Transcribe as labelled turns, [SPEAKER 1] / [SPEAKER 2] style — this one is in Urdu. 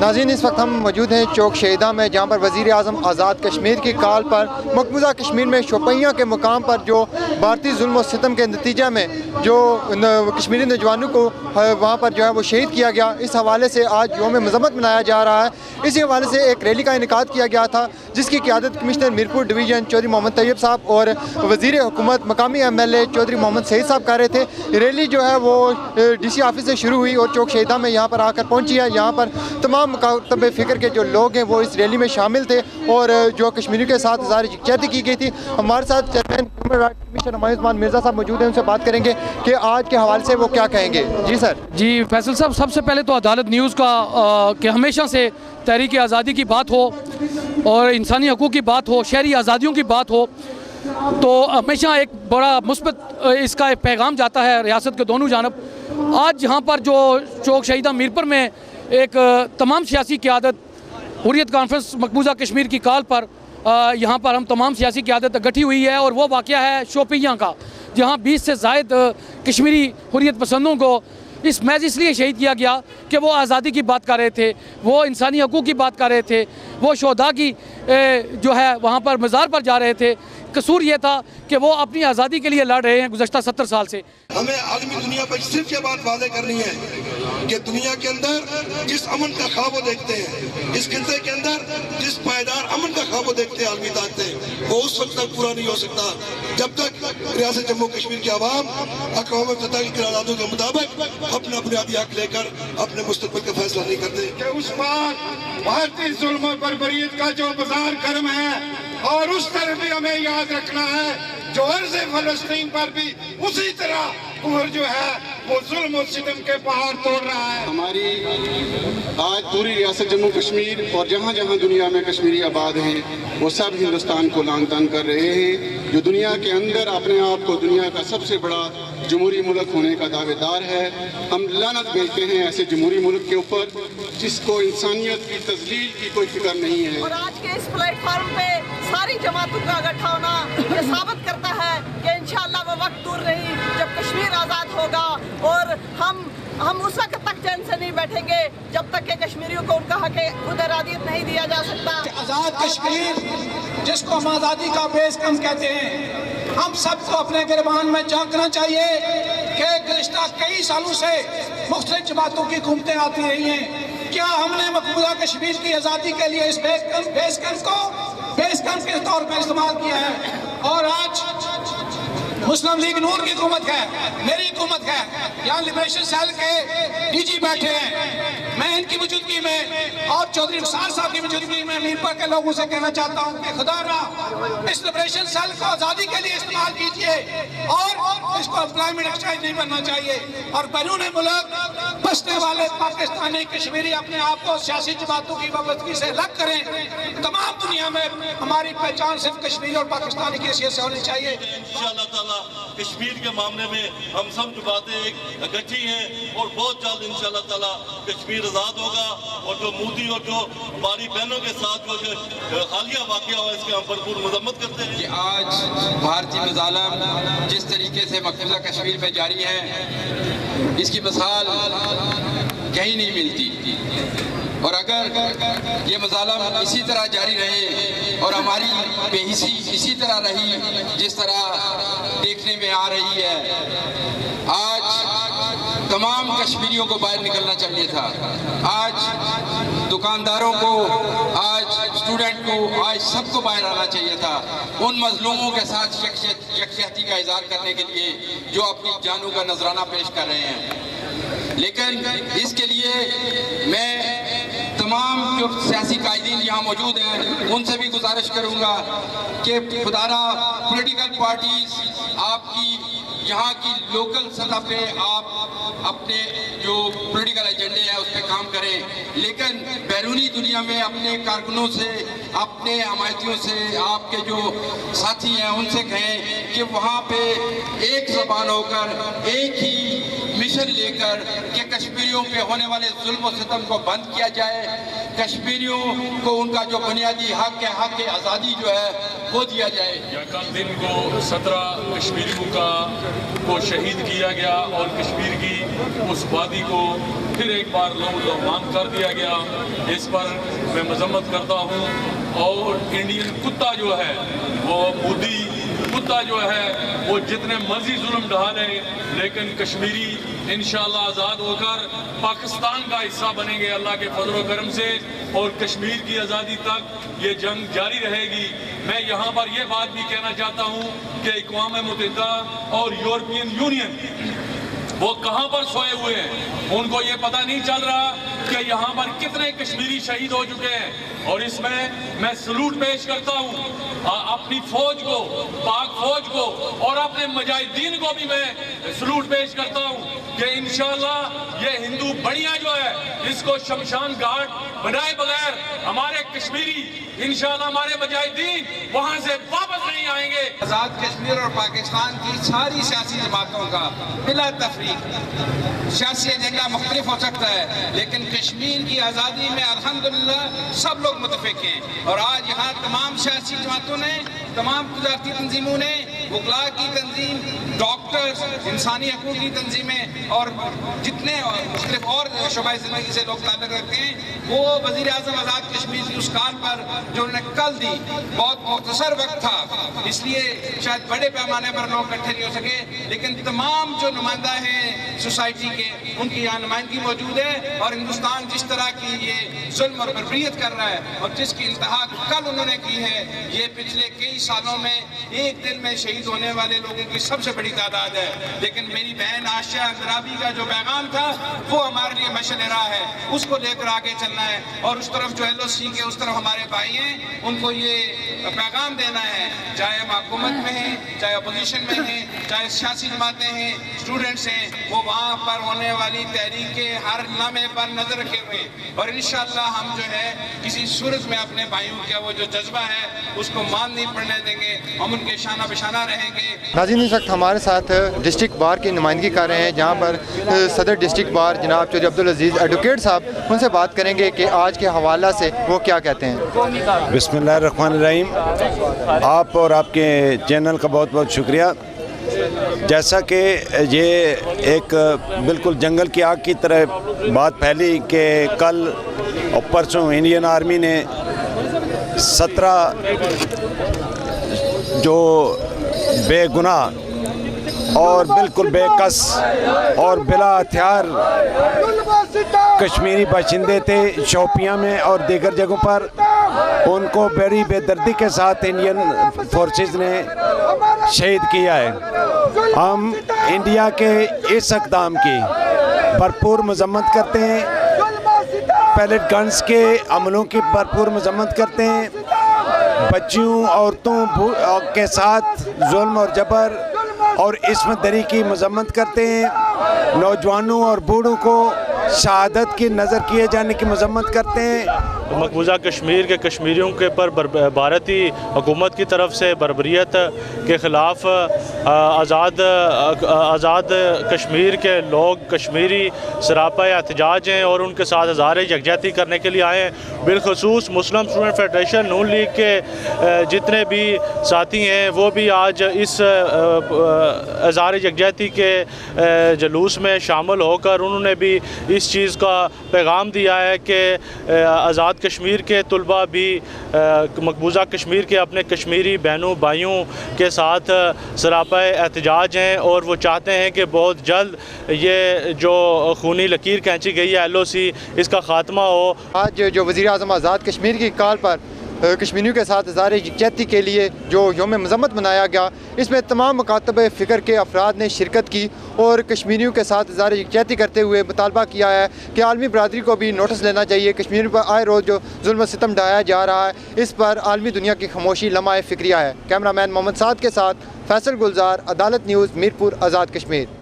[SPEAKER 1] ناظرین اس وقت ہم موجود ہیں چوک شہیدہ میں، جہاں پر وزیر اعظم آزاد کشمیر کی کال پر مقبوضہ کشمیر میں شوپیاں کے مقام پر جو بھارتی ظلم و ستم کے نتیجہ میں جو کشمیری نوجوانوں کو وہاں پر جو ہے وہ شہید کیا گیا، اس حوالے سے آج یوم مذمت منایا جا رہا ہے۔ اسی حوالے سے ایک ریلی کا انعقاد کیا گیا تھا، جس کی قیادت کمشنر میرپور ڈویژن چودھری محمد طیب صاحب اور وزیر حکومت مقامی ایم ایل اے چودھری محمد سعید صاحب کر رہے تھے۔ ریلی جو ہے وہ ڈی سی آفس سے شروع ہوئی اور چوک شہیدہ میں یہاں پر آ کر پہنچی ہے۔ یہاں پر تمام مکاتب فکر کے جو لوگ ہیں وہ اس ریلی میں شامل تھے اور جو کشمیریوں کے ساتھ اظہار یکجہتی کی گئی تھی۔ ہمارے ساتھ chairman human right commission Humayun Usman Mirza Sahib موجود ہیں، ان سے بات کریں گے کہ آج کے حوالے سے وہ کیا کہیں گے۔ جی سر۔
[SPEAKER 2] جی فیصل صاحب، سب سے پہلے تو عدالت نیوز کا کہ ہمیشہ سے تحریک آزادی کی بات ہو اور انسانی حقوق کی بات ہو، شہری آزادیوں کی بات ہو، تو ہمیشہ ایک بڑا مثبت اس کا ایک پیغام جاتا ہے ریاست کے دونوں جانب۔ آج یہاں پر جو چوک شہیدہ میرپور میں ایک تمام سیاسی قیادت حریت کانفرنس مقبوضہ کشمیر کی کال پر یہاں پر ہم تمام سیاسی قیادت اکٹھی ہوئی ہے، اور وہ واقعہ ہے شوپیاں کا، جہاں 20 سے زائد کشمیری حریت پسندوں کو اس محض اس لیے شہید کیا گیا کہ وہ آزادی کی بات کر رہے تھے، وہ انسانی حقوق کی بات کر رہے تھے، وہ شہداء کی جو ہے وہاں پر مزار پر جا رہے تھے۔ قصور یہ تھا کہ وہ اپنی آزادی کے لیے لڑ رہے ہیں گزشتہ 70 سال سے۔
[SPEAKER 3] ہمیں عالمی دنیا پر صرف یہ بات واضح کرنی ہے کہ دنیا کے اندر جس امن کا خواب وہ دیکھتے ہیں، اس خطے کے اندر جس پائیدار امن کا خواب وہ دیکھتے ہیں عالمی طاقتیں، وہ اس وقت تک پورا نہیں ہو سکتا جب تک ریاست جموں کشمیر کے عوام اقوام متحدہ کی قراردادوں کے مطابق اپنا بنیادی حق لے کر اپنے مستقبل کا فیصلہ نہیں کرتے۔
[SPEAKER 4] کہ اس بات بھارتی ظلم و بربریت کا جو بازار گرم ہے، اور اس طرح بھی ہمیں یاد رکھنا ہے جو عرض فلسطین پر بھی اسی طرح کفر جو ہے وہ ظلم و ستم کے پہاڑ توڑ رہا ہے۔
[SPEAKER 5] ہماری آج پوری ریاست جموں کشمیر اور جہاں جہاں دنیا میں کشمیری آباد ہیں وہ سب ہندوستان کو لعان طعن کر رہے ہیں، جو دنیا کے اندر اپنے آپ کو دنیا کا سب سے بڑا جمہوری ملک ہونے کا دعوے دار ہے۔ ہم لعنت بھیجتے ہیں ایسے جمہوری ملک کے اوپر جس کو انسانیت کی تذلیل کی کوئی فکر نہیں ہے۔
[SPEAKER 6] اور آج کے اس پلیٹ فارم پہ ساری جماعتوں کا اکٹھا ہونا یہ ثابت کرتا ہے کہ انشاءاللہ وہ وقت دور نہیں جب کشمیر آزاد ہوگا، اور ہم اس وقت تک چین سے نہیں بیٹھیں گے جب تک کہ کشمیریوں کو ان کا حق خود ارادیت نہیں دیا جا سکتا۔
[SPEAKER 7] آزاد کشمیر جس کو ہم آزادی کا بیس کیمپ کہتے ہیں، ہم سب کو اپنے گریبان میں جھانکنا چاہیے کہ گزشتہ کئی سالوں سے مختلف جماعتوں کی حکومتیں آتی رہی ہیں، کیا ہم نے مقبوضہ کشمیر کی آزادی کے لیے اس بیس کیمپ کو بیس کیمپ کے طور پر استعمال کیا ہے؟ اور آج مسلم لیگ نور کی حکومت ہے، میری حکومت ہے، یہاں لبریشن سیل کے ڈی جی بیٹھے ہیں، میں ان کی موجودگی میں اور چودھری رخسار صاحب کی موجودگی میں میرپور کے لوگوں سے کہنا چاہتا ہوں کہ خدا را اس لبریشن سیل کو آزادی کے لیے استعمال کیجیے، اور اس کو امپلائمنٹ ایکسچینج نہیں بننا چاہیے، اور بیرون ملک بسنے والے پاکستانی کشمیری اپنے آپ کو سیاسی جماعتوں کی وابستگی سے الگ کریں۔ تمام دنیا میں ہماری پہچان صرف کشمیری اور پاکستانی کی حیثیت سے ہونی چاہیے۔
[SPEAKER 8] انشاءاللہ تعالیٰ کشمیر کے معاملے میں ہم سب جماعتیں ایک اکٹھی ہیں، اور بہت جلد انشاءاللہ تعالیٰ کشمیر آزاد ہوگا، اور جو مودی اور جو ہماری بہنوں کے ساتھ جو حالیہ واقعہ ہوا اس کے ہم بھرپور مذمت کرتے ہیں۔
[SPEAKER 9] کہ آج بھارتی مظالم جس طریقے سے مقبوضہ کشمیر میں جاری ہے، اس کی مثال کہیں نہیں ملتی، اور اگر یہ مظالم اسی طرح جاری رہے اور ہماری بے حسی اسی طرح رہی جس طرح دیکھنے میں آ رہی ہے، آج تمام کشمیریوں کو باہر نکلنا چاہیے تھا، آج دکانداروں کو، آج اسٹوڈنٹ کو، آج سب کو باہر آنا چاہیے تھا، ان مظلوموں کے ساتھ یکجہتی کا اظہار کرنے کے لیے جو اپنی جانوں کا نذرانہ پیش کر رہے ہیں۔ لیکن اس کے لیے میں تمام جو سیاسی قائدین یہاں موجود ہیں ان سے بھی گزارش کروں گا کہ خدارہ پولیٹیکل پارٹیز آپ کی یہاں کی لوکل سطح پہ آپ اپنے جو پولیٹیکل ایجنڈے ہیں اس پہ کام کریں، لیکن بیرونی دنیا میں اپنے کارکنوں سے، اپنے حمایتیوں سے، آپ کے جو ساتھی ہیں ان سے کہیں کہ وہاں پہ ایک زبان ہو کر، ایک ہی مشن لے کر کہ کشمیریوں پہ ہونے والے ظلم و ستم کو بند کیا جائے، کشمیریوں کو ان کا جو بنیادی حق ہے، حق آزادی جو ہے وہ دیا جائے۔
[SPEAKER 10] کل دن کو 17 کشمیریوں کو شہید کیا گیا اور کشمیر کی اس وادی کو پھر ایک بار لومان کر دیا گیا، اس پر میں مذمت کرتا ہوں۔ اور انڈین کتا جو ہے، وہ مودی کتا جو ہے، وہ جتنے مرضی ظلم ڈھالے، لیکن کشمیری انشاءاللہ آزاد ہو کر پاکستان کا حصہ بنیں گے اللہ کے فضل و کرم سے، اور کشمیر کی آزادی تک یہ جنگ جاری رہے گی۔ میں یہاں پر یہ بات بھی کہنا چاہتا ہوں کہ اقوام متحدہ اور یورپین یونین وہ کہاں پر سوئے ہوئے ہیں، ان کو یہ پتہ نہیں چل رہا کہ یہاں پر کتنے کشمیری شہید ہو چکے ہیں۔ اور اس میں سلوٹ پیش کرتا ہوں اپنی فوج کو، پاک فوج کو، اور اپنے مجاہدین کو بھی میں سلوٹ پیش کرتا ہوں کہ انشاءاللہ یہ ہندو بڑیاں جو ہے اس کو شمشان گھاٹ بنائے بغیر ہمارے کشمیری انشاءاللہ ہمارے مجاہدین وہاں سے واپس نہیں آئیں گے۔
[SPEAKER 7] آزاد کشمیر اور پاکستان کی ساری سیاسی جماعتوں کا بلا تفریق سیاسی ایجنڈا مختلف ہو سکتا ہے، لیکن کشمیر کی آزادی میں الحمدللہ سب لوگ متفق ہیں۔ اور آج یہاں تمام سیاسی جماعتوں نے، تمام تجارتی تنظیموں نے، وکلاء کی تنظیم، ڈاکٹرز، انسانی حقوق کی تنظیمیں اور جتنے مختلف اور شعبۂ زندگی سے لوگ تعلق رکھتے ہیں، وہ وزیر اعظم آزاد کشمیر کی اس کال پر جو انہوں نے کل دی، بہت مختصر وقت تھا، اس لیے شاید بڑے پیمانے پر لوگ اکٹھے نہیں ہو سکے، لیکن تمام جو نمائندہ ہیں سوسائٹی کے، ان کی یہاں نمائندگی موجود ہے۔ اور ہندوستان جس طرح کی یہ ظلم اور بربریت کر رہا ہے اور جس کی انتہا کل انہوں نے کی ہے، یہ پچھلے کئی سالوں میں ایک دن میں شہید ہونے والے لوگوں کی سب سے بڑی تعداد ہے۔ لیکن میری بہن عائشہ اندرابی کا جو پیغام تھا وہ ہمارے لیے مشعل راہ ہے، اس کو لے کر آگے چلنا ہے، اور اس طرف جو LOC کے اس طرف ہمارے بھائی ہیں ان کو یہ پیغام دینا ہے، چاہے ہم حکومت میں ہیں، چاہے اپوزیشن میں ہیں، چاہے سیاسی جماعتیں ہیں، اسٹوڈنٹس ہیں، وہ وہاں پر ہونے والی تحریک کے ہر لمحے پر نظر رکھے ہوئے، اور انشاءاللہ ہم جو ہے کسی صورت میں اپنے بھائیوں کا وہ جو جذبہ ہے اس کو مان نہیں پڑنے دیں گے، ہم ان کے شانہ بشانہ رہیں گے۔
[SPEAKER 1] ناظرین اس وقت ہمارے ساتھ ڈسٹرکٹ بار کی نمائندگی کر رہے ہیں، جہاں پر صدر ڈسٹرکٹ بار جناب چودھری عبدالعزیز ایڈوکیٹ صاحب، ان سے بات کریں گے کہ آج کے حوالہ سے وہ کیا کہتے ہیں۔
[SPEAKER 11] بسم اللہ الرحمن الرحیم۔ آپ اور آپ کے چینل کا بہت بہت شکریہ۔ جیسا کہ یہ ایک بالکل جنگل کی آگ کی طرح بات پھیلی کہ کل اور پرسوں انڈین آرمی نے 17 جو بے گناہ اور بالکل بے کس اور بلا ہتھیار کشمیری باشندے تھے شوپیاں میں اور دیگر جگہوں پر، ان کو بڑی بے دردی کے ساتھ انڈین فورسز نے شہید کیا ہے۔ ہم انڈیا کے اس اقدام کی بھرپور مذمت کرتے ہیں، پیلٹ گنز کے عملوں کی بھرپور مذمت کرتے ہیں، بچیوں عورتوں کے ساتھ ظلم اور جبر اور عصمت دری کی مذمت کرتے ہیں، نوجوانوں اور بوڑھوں کو شہادت کی نظر کیے جانے کی مذمت کرتے ہیں۔
[SPEAKER 12] مقبوضہ کشمیر کے کشمیریوں کے پر بھارتی حکومت کی طرف سے بربریت کے خلاف آزاد کشمیر کے لوگ کشمیری سراپا احتجاج ہیں اور ان کے ساتھ اظہار یکجہتی کرنے کے لیے آئے ہیں۔ بالخصوص مسلم اسٹوڈنٹ فیڈریشن نون لیگ کے جتنے بھی ساتھی ہیں وہ بھی آج اس اظہار یکجہتی کے جلوس میں شامل ہو کر انہوں نے بھی اس چیز کا پیغام دیا ہے کہ آزاد کشمیر کے طلباء بھی مقبوضہ کشمیر کے اپنے کشمیری بہنوں بھائیوں کے ساتھ سراپا احتجاج ہیں اور وہ چاہتے ہیں کہ بہت جلد یہ جو خونی لکیر کھینچی گئی ہے LOC اس کا خاتمہ ہو۔
[SPEAKER 1] آج جو وزیر اعظم آزاد کشمیر کی کال پر کشمیریوں کے ساتھ اظہار یکجہتی کے لیے جو یوم مذمت منایا گیا، اس میں تمام مکاتب فکر کے افراد نے شرکت کی اور کشمیریوں کے ساتھ اظہار یکجہتی کرتے ہوئے مطالبہ کیا ہے کہ عالمی برادری کو بھی نوٹس لینا چاہیے۔ کشمیر پر آئے روز جو ظلم و ستم ڈھایا جا رہا ہے اس پر عالمی دنیا کی خاموشی لمحہ فکریہ ہے۔ کیمرہ مین محمد سعد کے ساتھ فیصل گلزار، عدالت نیوز، میرپور، آزاد کشمیر۔